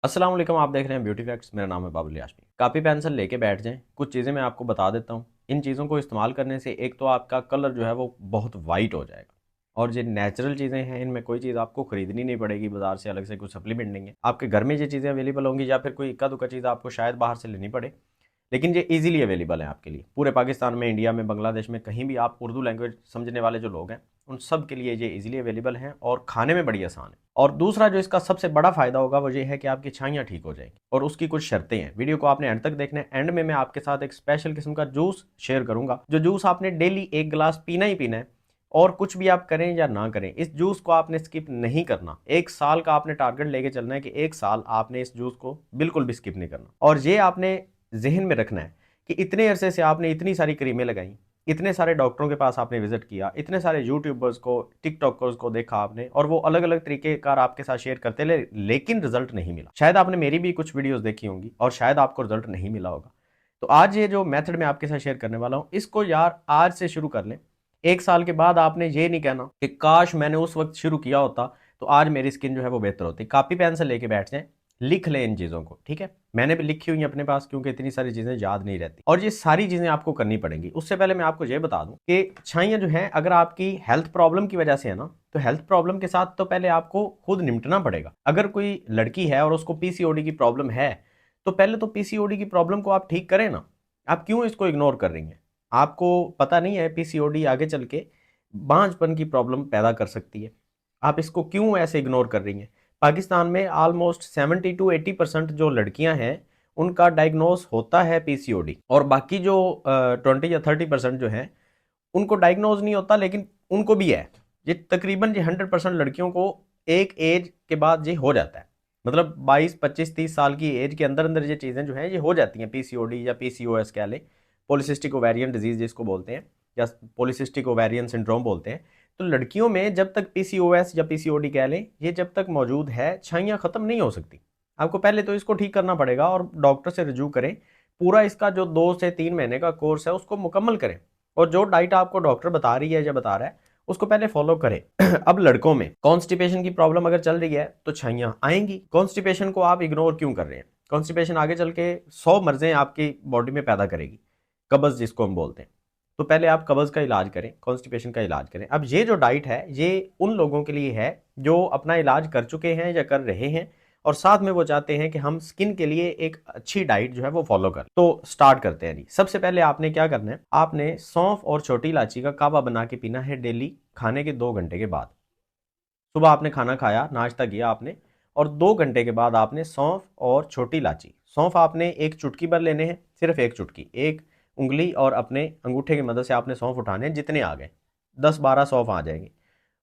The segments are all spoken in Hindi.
अस्सलाम वालेकुम। आप देख रहे हैं ब्यूटी फैक्ट्स। मेरा नाम है बाबुल याशमी। कापी पेंसिल लेके बैठ जाएं। कुछ चीज़ें मैं आपको बता देता हूँ। इन चीज़ों को इस्तेमाल करने से एक तो आपका कलर जो है वो बहुत वाइट हो जाएगा, और ये नेचुरल चीज़ें हैं, इनमें कोई चीज़ आपको खरीदनी नहीं पड़ेगी, बाजार से अलग से कुछ सप्लीमेंट नहीं है। आपके घर में ये चीज़ें अवेलेबल होंगी, या फिर कोई इक्का दुक्का चीज़ आपको शायद बाहर से लेनी पड़े, लेकिन ये इजीली अवेलेबल है आपके लिए। पूरे पाकिस्तान में, इंडिया में, बांग्लादेश में, कहीं भी आप उर्दू लैंग्वेज समझने वाले जो लोग हैं उन सब के लिए ये इजीली अवेलेबल हैं, और खाने में बड़ी आसान है। और दूसरा जो इसका सबसे बड़ा फायदा होगा वो ये है कि आपकी छाइयाँ ठीक हो जाएंगी, और उसकी कुछ शर्तें हैं। वीडियो को आपने एंड तक देखना है। एंड में मैं आपके साथ एक स्पेशल किस्म का जूस शेयर करूंगा, जो जूस आपने डेली एक गिलास पीना ही पीना है। और कुछ भी आप करें या ना करें, इस जूस को आपने स्किप नहीं करना। एक साल का आपने टारगेट लेके चलना है कि एक साल आपने इस जूस को बिल्कुल भी स्किप नहीं करना। और ये आपने जहन में रखना है कि इतने अरसे से आपने इतनी सारी क्रीमें लगाई, इतने सारे डॉक्टरों के पास आपने विजिट किया, इतने सारे यूट्यूबर्स को, टिकटॉकर्स को देखा आपने, और वो अलग अलग तरीके कार आपके साथ शेयर करते ले, लेकिन रिजल्ट नहीं मिला। शायद आपने मेरी भी कुछ वीडियोस देखी होंगी और शायद आपको रिजल्ट नहीं मिला होगा। तो आज ये जो मेथड मैं आपके साथ शेयर करने वाला हूं, इसको यार आज से शुरू कर लें। एक साल के बाद आपने ये नहीं कहना कि काश मैंने उस वक्त शुरू किया होता तो आज मेरी स्किन जो है वो बेहतर होती। कॉपी पेन से लेके बैठ जाएं, लिख लें इन चीज़ों को, ठीक है। मैंने भी लिखी हुई है अपने पास, क्योंकि इतनी सारी चीज़ें याद नहीं रहती, और ये सारी चीज़ें आपको करनी पड़ेंगी। उससे पहले मैं आपको ये बता दूं कि छाइयाँ जो हैं, अगर आपकी हेल्थ प्रॉब्लम की वजह से है ना, तो हेल्थ प्रॉब्लम के साथ तो पहले आपको खुद निपटना पड़ेगा। अगर कोई लड़की है और उसको पीसीओडी की प्रॉब्लम है, तो पहले तो पीसीओडी की प्रॉब्लम को आप ठीक करें ना। आप क्यों इसको इग्नोर कर रही हैं? आपको पता नहीं है पीसीओडी आगे चल के बांझपन की प्रॉब्लम पैदा कर सकती है? आप इसको क्यों ऐसे इग्नोर कर रही हैं? पाकिस्तान में ऑलमोस्ट 70 to 80% जो लड़कियां हैं उनका डायग्नोस होता है पीसीओडी, और बाकी जो 20 या 30% जो है उनको डायग्नोज नहीं होता, लेकिन उनको भी है। ये तकरीबन ये 100% लड़कियों को एक एज के बाद ये हो जाता है। मतलब 22, 25, 30 साल की एज के अंदर अंदर ये चीज़ें जो हैं ये हो जाती हैं, पीसीओडी या पीसीओएस कह लें, पॉलिसिस्टिक ओवेरियन डिजीज जिसको बोलते हैं, या पॉलिसिस्टिक ओवेरियन सिंड्रोम बोलते हैं। तो लड़कियों में जब तक पीसीओएस या पीसीओडी कह लें, ये जब तक मौजूद है, छाइयाँ ख़त्म नहीं हो सकती। आपको पहले तो इसको ठीक करना पड़ेगा, और डॉक्टर से रिव्यू करें। पूरा इसका जो 2 से 3 महीने का कोर्स है उसको मुकम्मल करें, और जो डाइट आपको डॉक्टर बता रही है या बता रहा है उसको पहले फॉलो करें। अब लड़कों में कॉन्स्टिपेशन की प्रॉब्लम अगर चल रही है तो छाइयाँ आएंगी। कॉन्स्टिपेशन को आप इग्नोर क्यों कर रहे हैं? कॉन्स्टिपेशन आगे चल के 100 मर्जें आपकी बॉडी में पैदा करेगी, कब्ज जिसको हम बोलते हैं। तो पहले आप कब्ज का इलाज करें, कॉन्स्टिपेशन का इलाज करें। अब ये जो डाइट है ये उन लोगों के लिए है जो अपना इलाज कर चुके हैं या कर रहे हैं, और साथ में वो चाहते हैं कि हम स्किन के लिए एक अच्छी डाइट जो है वो फॉलो कर। तो स्टार्ट करते हैं जी। सबसे पहले आपने क्या करना है, आपने सौंफ और छोटी इलायची का कावा बना के पीना है डेली, खाने के 2 घंटे के बाद। सुबह आपने खाना खाया, नाश्ता किया आपने, और 2 घंटे के बाद आपने सौंफ और छोटी इलायची, सौंफ आपने एक चुटकी भर लेने हैं, सिर्फ एक चुटकी, एक उंगली और अपने अंगूठे की मदद से आपने सौंफ उठाने हैं, जितने आ गए 10-12 सौंफ आ जाएंगे।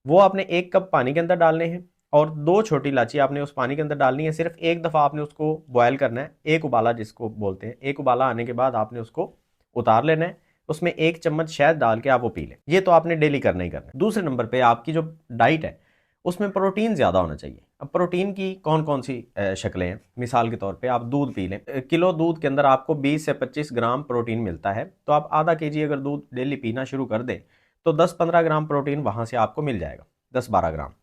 वो आपने 1 कप पानी के अंदर डालने हैं, और 2 छोटी इलायची आपने उस पानी के अंदर डालनी है। सिर्फ एक दफ़ा आपने उसको बॉयल करना है, एक उबाला जिसको बोलते हैं। एक उबाला आने के बाद आपने उसको उतार लेना है, उसमें 1 चम्मच शहद डाल के आप वो पी लें। ये तो आपने डेली करना ही करना है। दूसरे नंबर पे आपकी जो डाइट है उसमें प्रोटीन ज़्यादा होना चाहिए। अब प्रोटीन की कौन कौन सी शक्लें हैं? मिसाल के तौर पे आप दूध पी लें। किलो दूध के अंदर आपको 20 से 25 ग्राम प्रोटीन मिलता है, तो आप आधा केजी अगर दूध डेली पीना शुरू कर दें तो 10-15 ग्राम प्रोटीन वहाँ से आपको मिल जाएगा, 10-12 ग्राम।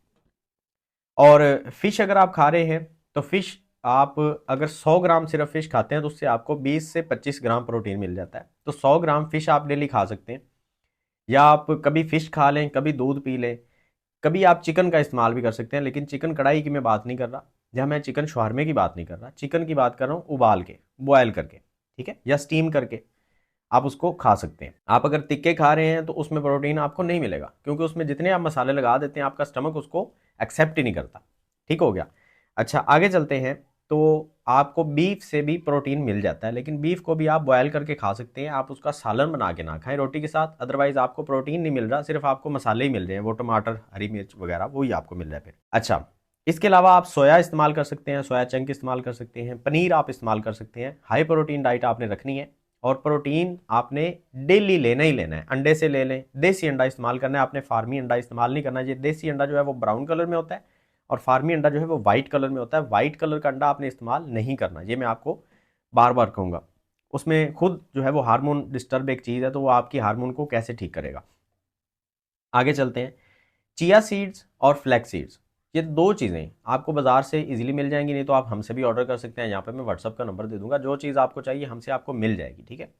और फिश अगर आप खा रहे हैं तो फिश, आप अगर 100 ग्राम सिर्फ फिश खाते हैं तो उससे आपको 20 से 25 ग्राम प्रोटीन मिल जाता है। तो 100 ग्राम फिश आप डेली खा सकते हैं, या आप कभी फिश खा लें, कभी दूध पी लें, कभी आप चिकन का इस्तेमाल भी कर सकते हैं। लेकिन चिकन कढ़ाई की मैं बात नहीं कर रहा, या मैं चिकन शवारमे की बात नहीं कर रहा, चिकन की बात कर रहा हूँ उबाल के, बॉयल करके, ठीक है, या स्टीम करके आप उसको खा सकते हैं। आप अगर तिक्के खा रहे हैं तो उसमें प्रोटीन आपको नहीं मिलेगा, क्योंकि उसमें जितने आप मसाले लगा देते हैं आपका स्टमक उसको एक्सेप्ट ही नहीं करता। ठीक हो गया। अच्छा, आगे चलते हैं। तो आपको बीफ से भी प्रोटीन मिल जाता है, लेकिन बीफ को भी आप बॉयल करके खा सकते हैं। आप उसका सालन बना के ना खाएं रोटी के साथ, अदरवाइज आपको प्रोटीन नहीं मिल रहा, सिर्फ आपको मसाले ही मिल रहे हैं, वो टमाटर, हरी मिर्च वगैरह वही आपको मिल रहा है फिर। अच्छा, इसके अलावा आप सोया इस्तेमाल कर सकते हैं, सोया चंक इस्तेमाल कर सकते हैं, पनीर आप इस्तेमाल कर सकते हैं। हाई प्रोटीन डाइट आपने रखनी है, और प्रोटीन आपने डेली लेना ही लेना है। अंडे से ले लें, देसी अंडा इस्तेमाल करना है आपने, फार्मी अंडा इस्तेमाल नहीं करना है। ये देसी अंडा जो है वो ब्राउन कलर में होता है, और फार्मी अंडा जो है वो वाइट कलर में होता है। वाइट कलर का अंडा आपने इस्तेमाल नहीं करना, ये मैं आपको बार बार कहूँगा। उसमें खुद जो है वो हार्मोन डिस्टर्ब एक चीज़ है, तो वो आपकी हार्मोन को कैसे ठीक करेगा। आगे चलते हैं। चिया सीड्स और फ्लैक्स सीड्स, ये 2 चीज़ें आपको बाज़ार से इजीली मिल जाएंगी, नहीं तो आप हमसे भी ऑर्डर कर सकते हैं। यहाँ पे मैं व्हाट्सअप का नंबर दे दूंगा, जो चीज़ आपको चाहिए हमसे आपको मिल जाएगी, ठीक है।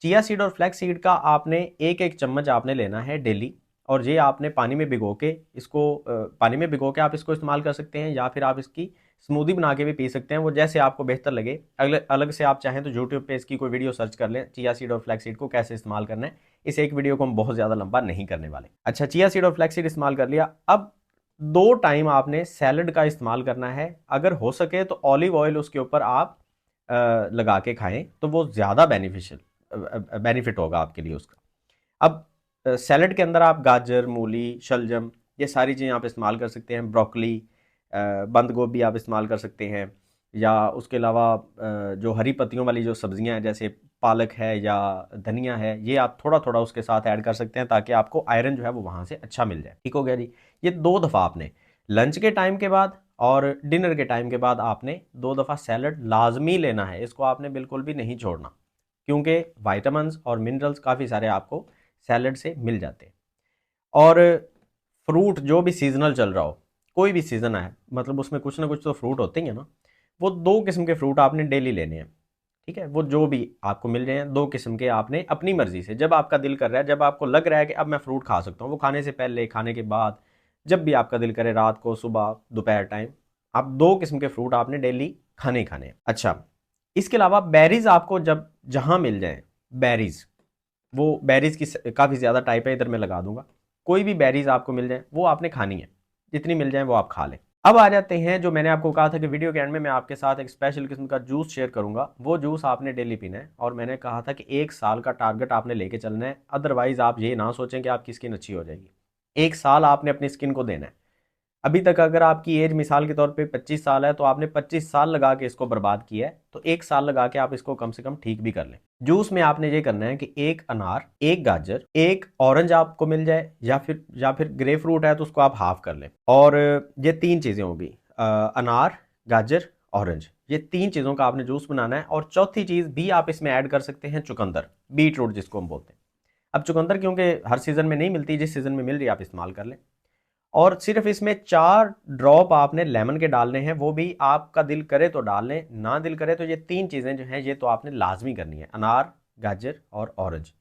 चिया सीड और फ्लैक्स सीड का आपने एक एक चम्मच आपने लेना है डेली, और ये आपने पानी में भिगो के इसको पानी में भिगो के आप इसको इस्तेमाल कर सकते हैं, या फिर आप इसकी स्मूदी बना के भी पी सकते हैं, वो जैसे आपको बेहतर लगे। अलग अलग से आप चाहें तो यूट्यूब पे इसकी कोई वीडियो सर्च कर लें, चिया सीड और फ्लैक्स सीड को कैसे इस्तेमाल करना है। इस एक वीडियो को हम बहुत ज़्यादा लंबा नहीं करने वाले। अच्छा, चिया सीड और फ्लैक्स सीड इस्तेमाल कर लिया। अब 2 टाइम आपने सैलड का इस्तेमाल करना है। अगर हो सके तो ऑलिव ऑयल उसके ऊपर आप लगा के खाएं, तो वो ज़्यादा बेनिफिट होगा आपके लिए उसका। अब सैलड के अंदर आप गाजर, मूली, शलजम, ये सारी चीज़ें आप इस्तेमाल कर सकते हैं। ब्रोकली, बंद गोभी आप इस्तेमाल कर सकते हैं, या उसके अलावा जो हरी पत्तियों वाली जो सब्जियां हैं जैसे पालक है या धनिया है, ये आप थोड़ा थोड़ा उसके साथ ऐड कर सकते हैं, ताकि आपको आयरन जो है वो वहाँ से अच्छा मिल जाए। ठीक हो गया जी। ये 2 दफ़ा आपने लंच के टाइम के बाद और डिनर के टाइम के बाद आपने 2 दफ़ा सैलड लाजमी लेना है। इसको आपने बिल्कुल भी नहीं छोड़ना, क्योंकि वाइटामिन्स और मिनरल्स काफ़ी सारे आपको सैलड से मिल जाते हैं। और फ्रूट जो भी सीजनल चल रहा हो, कोई भी सीज़न है, मतलब उसमें कुछ ना कुछ तो फ्रूट होते ही हैं ना, वो 2 किस्म के फ्रूट आपने डेली लेने हैं, ठीक है। वो जो भी आपको मिल रहे हैं 2 किस्म के, आपने अपनी मर्जी से जब आपका दिल कर रहा है, जब आपको लग रहा है कि अब मैं फ्रूट खा सकता हूँ, वो खाने से पहले, खाने के बाद, जब भी आपका दिल करे, रात को, सुबह, दोपहर टाइम, आप 2 किस्म के फ्रूट आपने डेली खाने ही खाने हैं। अच्छा, इसके अलावा बेरीज आपको जब जहाँ मिल जाए, बेरीज, वो बेरीज की काफ़ी ज़्यादा टाइप है, इधर मैं लगा दूंगा। कोई भी बेरीज आपको मिल जाए वो आपने खानी है, जितनी मिल जाए वो आप खा लें। अब आ जाते हैं, जो मैंने आपको कहा था कि वीडियो के एंड में मैं आपके साथ एक स्पेशल किस्म का जूस शेयर करूंगा। वो जूस आपने डेली पीना है, और मैंने कहा था कि 1 साल का टारगेट आपने लेके चलना है। अदरवाइज आप ये ना सोचें कि आपकी स्किन अच्छी हो जाएगी। 1 साल आपने अपनी स्किन को देना है। अभी तक अगर आपकी एज मिसाल के तौर पे 25 साल है, तो आपने 25 साल लगा के इसको बर्बाद किया है, तो 1 साल लगा के आप इसको कम से कम ठीक भी कर लें। जूस में आपने ये करना है कि 1 अनार, 1 गाजर, 1 ऑरेंज आपको मिल जाए, या फिर ग्रे फ्रूट है तो उसको आप हाफ कर लें, और ये 3 चीज़ें होगी, अनार, गाजर, ऑरेंज, ये 3 चीज़ों का आपने जूस बनाना है। और चौथी चीज़ भी आप इसमें ऐड कर सकते हैं, चुकंदर, बीट रूट जिसको हम बोलते हैं। अब चुकंदर क्योंकि हर सीज़न में नहीं मिलती, जिस सीज़न में मिल रही है आप इस्तेमाल कर लें। और सिर्फ इसमें 4 ड्रॉप आपने लेमन के डालने हैं, वो भी आपका दिल करे तो डाल लें, ना दिल करे तो ये 3 चीज़ें जो हैं ये तो आपने लाजमी करनी है, अनार, गाजर और ऑरेंज।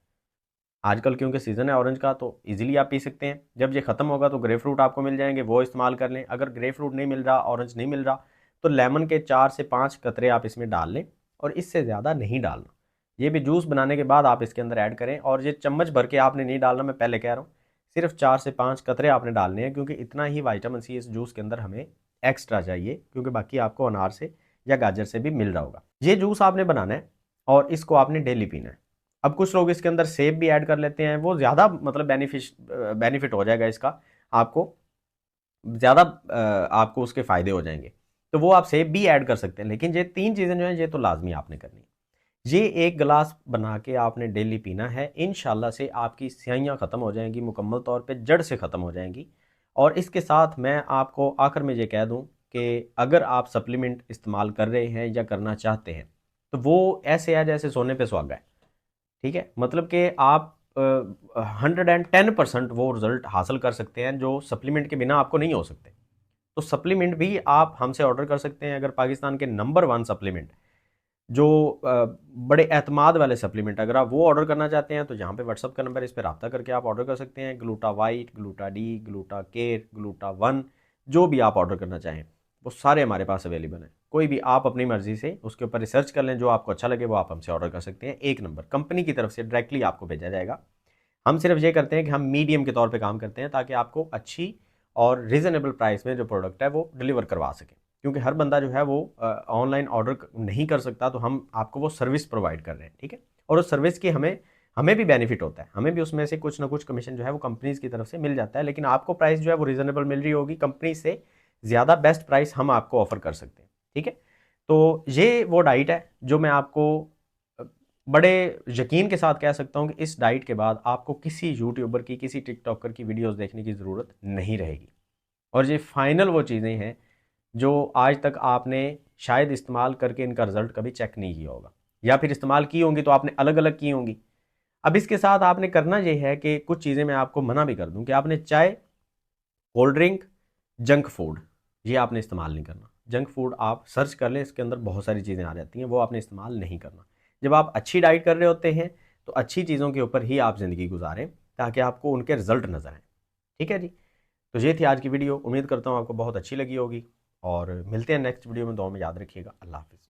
आजकल क्योंकि सीज़न है ऑरेंज का, तो इजीली आप पी सकते हैं। जब ये ख़त्म होगा तो ग्रे फ्रूट आपको मिल जाएंगे, वो इस्तेमाल कर लें। अगर ग्रे फ्रूट नहीं मिल रहा, ऑरेंज नहीं मिल रहा, तो लेमन के 4 से 5 कतरे आप इसमें डाल लें, और इससे ज़्यादा नहीं डालना। ये भी जूस बनाने के बाद आप इसके अंदर ऐड करें, और ये चम्मच भर के आपने नहीं डालना, मैं पहले कह रहा हूँ। सिर्फ 4 से 5 कतरे आपने डालने हैं, क्योंकि इतना ही विटामिन सी इस जूस के अंदर हमें एक्स्ट्रा चाहिए, क्योंकि बाकी आपको अनार से या गाजर से भी मिल रहा होगा। ये जूस आपने बनाना है और इसको आपने डेली पीना है। अब कुछ लोग इसके अंदर सेब भी ऐड कर लेते हैं, वो ज़्यादा मतलब बेनिफिट हो जाएगा इसका, आपको ज़्यादा आपको उसके फ़ायदे हो जाएंगे, तो वो आप सेब भी ऐड कर सकते हैं। लेकिन ये 3 चीज़ें जो हैं ये तो लाजमी आपने करनी है। ये 1 गिलास बना के आपने डेली पीना है। इंशाल्लाह से आपकी स्याहियाँ ख़त्म हो जाएंगी, मुकम्मल तौर पे जड़ से ख़त्म हो जाएंगी। और इसके साथ मैं आपको आखिर में ये कह दूं कि अगर आप सप्लीमेंट इस्तेमाल कर रहे हैं या करना चाहते हैं, तो वो ऐसे है जैसे सोने पे सुहागा है, ठीक है। मतलब कि आप 110% वो रिजल्ट हासिल कर सकते हैं जो सप्लीमेंट के बिना आपको नहीं हो सकते। तो सप्लीमेंट भी आप हमसे ऑर्डर कर सकते हैं। अगर पाकिस्तान के नंबर 1 सप्लीमेंट, जो बड़े एतमाद वाले सप्लीमेंट, अगर आप वो ऑर्डर करना चाहते हैं, तो यहाँ पे व्हाट्सअप का नंबर, इस पर रब्ता करके आप ऑर्डर कर सकते हैं। Gluta white, gluta D, gluta care, gluta one, जो भी आप ऑर्डर करना चाहें वो सारे हमारे पास अवेलेबल हैं। कोई भी आप अपनी मर्जी से उसके ऊपर रिसर्च कर लें, जो आपको अच्छा लगे वो आप हमसे ऑर्डर कर सकते हैं। 1 नंबर कंपनी की तरफ से डायरेक्टली आपको भेजा जाएगा। हम सिर्फ ये करते हैं कि हम मीडियम के तौर पे काम करते हैं, ताकि आपको अच्छी और रीज़नेबल प्राइस में जो प्रोडक्ट है वो डिलीवर करवा सकें। क्योंकि हर बंदा जो है वो ऑनलाइन ऑर्डर नहीं कर सकता, तो हम आपको वो सर्विस प्रोवाइड कर रहे हैं, ठीक है। और उस सर्विस की हमें हमें भी बेनिफिट होता है, हमें भी उसमें से कुछ ना कुछ कमीशन जो है वो कंपनीज़ की तरफ से मिल जाता है। लेकिन आपको प्राइस जो है वो रीज़नेबल मिल रही होगी, कंपनी से ज़्यादा बेस्ट प्राइस हम आपको ऑफर कर सकते हैं, ठीक है। तो ये वो डाइट है जो मैं आपको बड़े यकीन के साथ कह सकता हूं कि इस डाइट के बाद आपको किसी यूट्यूबर की, किसी टिकटॉकर की वीडियोस देखने की ज़रूरत नहीं रहेगी। और ये फाइनल वो चीज़ें हैं जो आज तक आपने शायद इस्तेमाल करके इनका रिजल्ट कभी चेक नहीं किया होगा, या फिर इस्तेमाल की होंगी तो आपने अलग अलग की होंगी। अब इसके साथ आपने करना ये है कि कुछ चीज़ें मैं आपको मना भी कर दूं कि आपने चाय, कोल्ड ड्रिंक, जंक फूड, ये आपने इस्तेमाल नहीं करना। जंक फूड आप सर्च कर लें, इसके अंदर बहुत सारी चीज़ें आ जाती हैं, वो आपने इस्तेमाल नहीं करना। जब आप अच्छी डाइट कर रहे होते हैं तो अच्छी चीज़ों के ऊपर ही आप ज़िंदगी गुजारें, ताकि आपको उनके रिजल्ट नज़र आएँ। ठीक है जी। तो ये थी आज की वीडियो, उम्मीद करता हूँ आपको बहुत अच्छी लगी होगी, और मिलते हैं नेक्स्ट वीडियो में। दुआ में याद रखिएगा। अल्लाह हाफ़िज़।